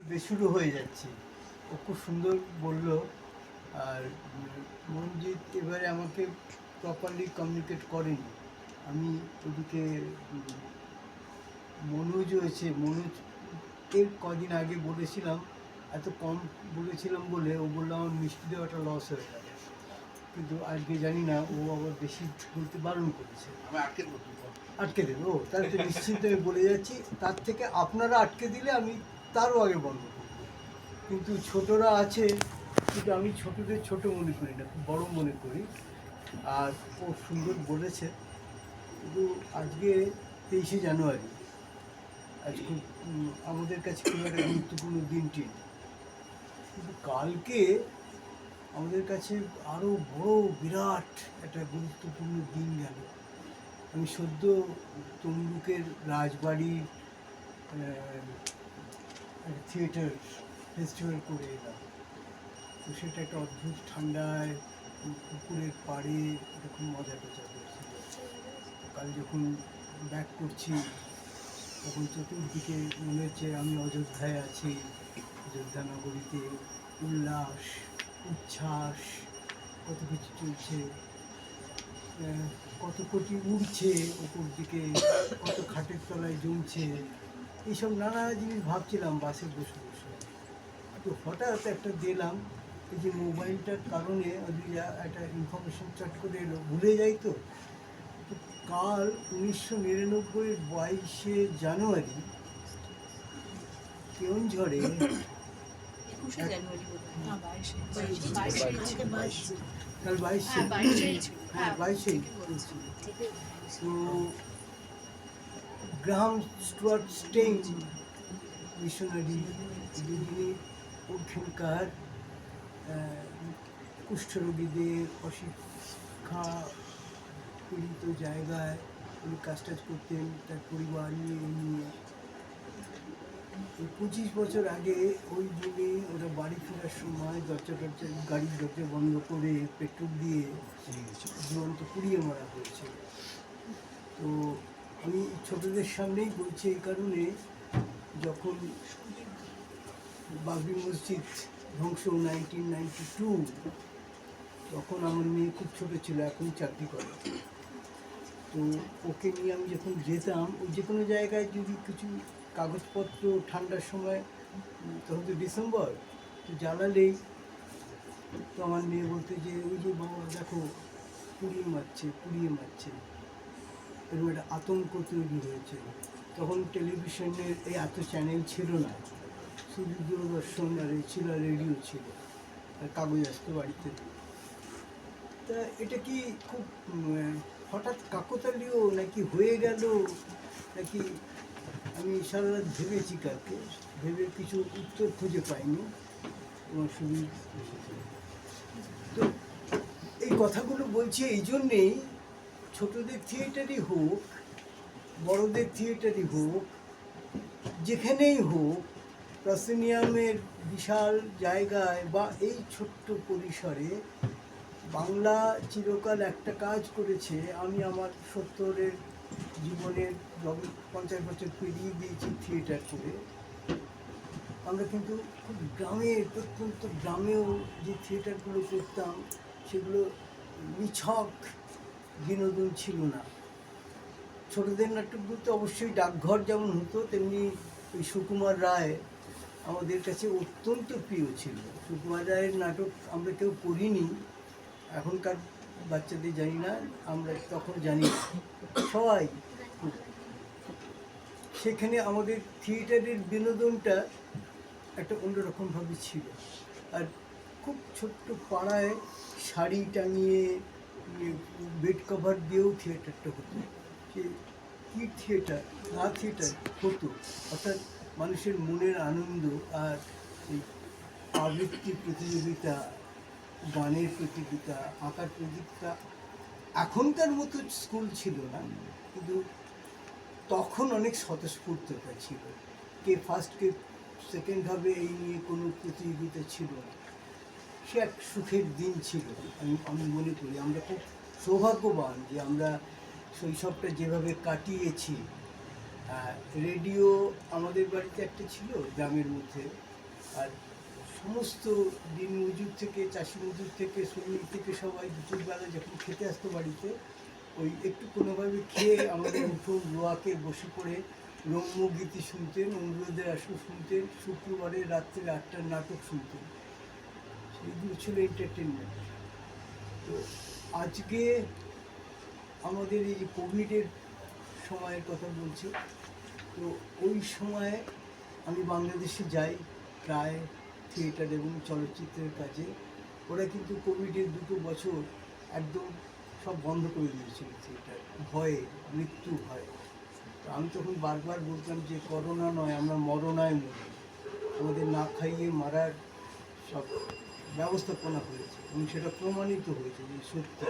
বেসুরো হয়ে যাচ্ছি। ও খুব সুন্দর বলল। আর মনজিৎ এবারে আমাকে প্রপারলি কমিউনিকেট করেনি। আমি ওদিকে মনোজ হয়েছে, মনোজের কদিন আগে বলেছিলাম, এত কম বলেছিলাম বলে ও বললো আমার মিষ্টি দেওয়াটা লস হয়ে গেল। কিন্তু আজকে জানি না, ও আবার বেশি বলতে বারণ করেছে। আটকে দেবে ও, তাহলে তো নিশ্চিন্ত আমি বলে যাচ্ছি। তার থেকে আপনারা আটকে দিলে আমি তারও আগে বন্ধ করব। কিন্তু ছোটরা আছে, কিন্তু আমি ছোটদের ছোট মনে করি না, খুব বড় মনে করি। আর ও সুন্দর বলেছে। কিন্তু আজকে 23শে জানুয়ারি, আজ খুব আমাদের কাছে খুব একটা গুরুত্বপূর্ণ দিনটি। কিন্তু কালকে আমাদের কাছে আরও বড় বিরাট একটা গুরুত্বপূর্ণ দিন গেল। আমি সদ্য তমলুকের রাজবাড়ি থিয়েটার ফেস্টিভ্যাল করে এলাম। তো সেটা একটা অদ্ভুত ঠান্ডায় পুকুরের পাড়ে এরকম মজা টজা করছিল। কাল যখন ব্যাক করছি তখন চতুর্দিকে মনে হচ্ছে আমি অযোধ্যায় আছি। অযোধ্যা নগরীতে উল্লাস, উচ্ছ্বাস, কত কিছু চলছে। কত কোটি উড়ছে ওপর দিকে, কত খাটের তলায় জমছে, এইসব নানা জিনিস ভাবছিলাম বাসে বসে বসে। তো হঠাৎ একটা দিলাম, এই যে মোবাইলটার কারণে একটা ইনফরমেশন চট করে এলো, ভুলে যাই তো। কাল 1999 22শে জানুয়ারি কেওনঝড়ে, কাল 22শে, হ্যাঁ 22শে, তো গ্রাহাম স্টুয়ার্ট স্টেইন মিশনারি, যিনি ওখানকার কুষ্ঠরোগীদের, অশিক্ষা পীড়িত জায়গায় উনি কাজ টাজ করতেন তার পরিবার নিয়ে। 25 বছর আগে ওই দিনে ওরা বাড়ি ফেরার সময় গাড়ির দরজা বন্ধ করে পেট্রোল দিয়ে জীবন্ত পুড়িয়ে মারা হয়েছে। তো আমি ছোটদের সামনেই বলছি এই কারণে, যখন বাবরি মসজিদ ধ্বংস 1992, তখন আমার মেয়ে খুব ছোটো ছিল, এখন চাকরি করে। তো ওকে নিয়ে আমি যখন যেতাম, ওই যে কোনো জায়গায় যদি কিছু কাগজপত্র ঠান্ডার সময়, তখন তো ডিসেম্বর, তো জ্বালালেই তো আমার মেয়ে বলতে যে ওই যে বাবা দেখো পুড়িয়ে মারছে। এরকম একটা আতঙ্ক তৈরি হয়েছে। তখন টেলিভিশনের এই এত চ্যানেল ছিল না, শুধু দূরদর্শন আর ছিল, রেডিও ছিল, আর কাগজ আসতো বাড়িতে। তা এটা কি খুব হঠাৎ কাকতালীয় নাকি হয়ে গেল, নাকি আমি সারা রাত ভেবেছি, কালকে ভেবে কিছু উত্তর খুঁজে পাইনি। তোমার শুধু তো এই কথাগুলো বলছি এই জন্যেই, ছোটদের থিয়েটারই হোক, বড়দের থিয়েটারই হোক, যেখানেই হোক, প্রসিনিয়ামের বিশাল জায়গায় বা এই ছোট্ট পরিসরে বাংলা চিরকাল একটা কাজ করেছে। আমি আমার 70-এর জীবনের 50 বছর পেরিয়ে দিয়েছি থিয়েটার করে। আমরা কিন্তু খুব গ্রামের, প্রত্যন্ত গ্রামেও যে থিয়েটারগুলো করতাম, সেগুলো নিছক বিনোদন ছিল না। ছোটদের নাটক বলতে অবশ্যই ডাকঘর যেমন হতো, তেমনি ওই সুকুমার রায় আমাদের কাছে অত্যন্ত প্রিয় ছিল। সুকুমার রায়ের নাটক আমরা কেউ করিনি, এখনকার বাচ্চাদের জানি না, আমরা তখন জানি না সবাই। সেখানে আমাদের থিয়েটারের বিনোদনটা একটা অন্যরকমভাবে ছিল। আর খুব ছোট্ট পাড়ায় শাড়ি টাঙিয়ে বেড কভার দিয়েও থিয়েটারটা হতো। সে কী থিয়েটার, না থিয়েটার হতো, অর্থাৎ মানুষের মনের আনন্দ। আর এই আবৃত্তি প্রতিযোগিতা, গানের প্রতিযোগিতা, আঁকার প্রতিযোগিতা, এখনকার মতো স্কুল ছিল না, কিন্তু তখন অনেক স্বতঃস্ফূর্ততা ছিল। কে ফার্স্ট কে সেকেন্ড হবে এই নিয়ে কোনো প্রতিযোগিতা ছিল না। সে এক সুখের দিন ছিল। আমি মনে করি আমরা খুব সৌভাগ্যবান যে আমরা শৈশবটা যেভাবে কাটিয়েছি। রেডিও আমাদের বাড়িতে একটা ছিল গ্রামের মধ্যে, আর সমস্ত দিন মজুর থেকে, চাষি মজুর থেকে, শ্রমিক থেকে সবাই দুপুরবেলা যখন খেতে আসতো বাড়িতে, ওই একটু কোনোভাবে খেয়ে আমাদের উঠোন রোয়াকে বসে পড়ে রম্যগীতি শুনতেন, অনুরোধের আসর শুনতেন, শুক্রবারে রাত্রে 8টার নাটক শুনতেন। সেইগুলো ছিল এন্টারটেনমেন্ট। তো আজকে আমাদের এই যে কোভিডের সময়ের কথা বলছি, তো ওই সময়ে আমি বাংলাদেশে যাই প্রায় থিয়েটার এবং চলচ্চিত্রের কাজে। ওরা কিন্তু কোভিডের 2 বছর একদম সব বন্ধ করে দিয়েছিল থিয়েটার, ভয়ে, মৃত্যু ভয়ে। তো আমি তখন বারবার বলতাম যে করোনা নয়, আমরা মরণায় মরি, আমাদের না খাইয়ে মারার সব ব্যবস্থাপনা হয়েছে এবং সেটা প্রমাণিত হয়েছে যে সত্যি।